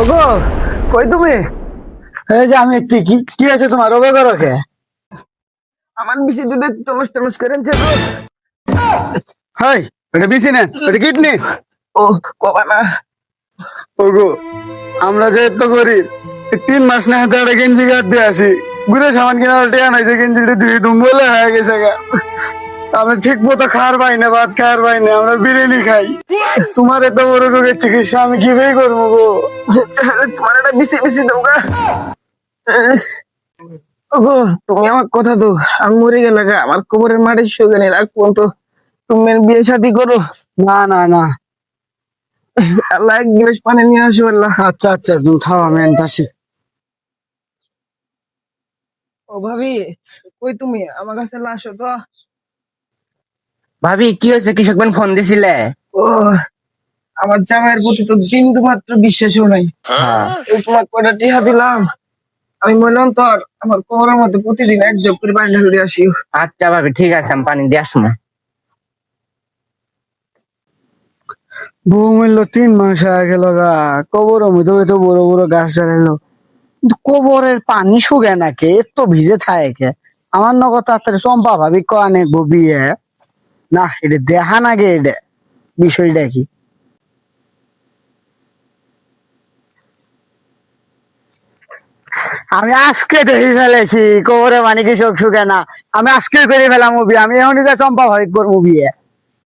ওগো, কই তুমি? এই যে আমি কি কি আছে তোমার রবে করকে? আমার বেশি দূরে টমস টমস করেছে গো। হাই, এটা বিসি না, এটা কিডনি। ও কবা না। ওগো, আমরা যে এত গরিব, 3 মাস না হাতে একটা গেঞ্জি কাটতে আসি, ঘুরে সামান কিনা টেয়া নাই, যে গেঞ্জিটা ধুয়ে দুম্বলে হয়ে গেছে গা। আমরা ঠিক মতো খাওয়ার পাই না, ভাত খাওয়ার পাই না, আমরা বিরিয়ানি খাই। তোমার এত বড় রোগের চিকিৎসা আমি কিভাবে করবো গো? তোমার একটা বেশি বেশি দাও গা। ওগো, তুমি আমার কথা তো, আমি মরে গেলে গা, আমার কবরের মাটির সুগানে রাখবো তো। তুমি বিয়ে শাদী করো। না না না। আল্লাহ এক গ্লাস পানি নিয়ে আসো আল্লাহ। আচ্ছা আচ্ছা, তুমি খাও, আমি আনতাছি। ও ভাবি, কই তুমি? আমার কাছে আসো তো। ভাবি কি হয়েছে? কৃষক বোন ফোন দিছিলে? ও, আমার জামাইয়ের প্রতি তো বিন্দু মাত্র বিশ্বাসও নাই। এই তোমার কয়টা টিহা দিলাম, আমি বললাম তোর আমার কোমরের মধ্যে প্রতিদিন এক জগ করে পানি ঢালতে আসিও। আচ্ছা ভাবি, ঠিক আছে, আমি পানি দিয়ে আসবো। বউ মূল্য 3 মাস হয়ে গেল গা, কবর মধ্যে এত বড় বড় গাছ জ্বালাইলো, কিন্তু কবরের পানি শুকে নাকি এত ভিজে থাকে? আমার নগদ তাড়াতাড়ি চম্পা ভাবি কনে বিয়ে না, এটা দেখা নাগে, এটা বিষয়টা কি? আমি আজকে দেখে ফেলেছি কবরে পানি কি শোক শুকে না, আমি আজকে করে ফেলাম মুভি, আমি এখনই যা চম্পা ভাবি করবো বিয়ে।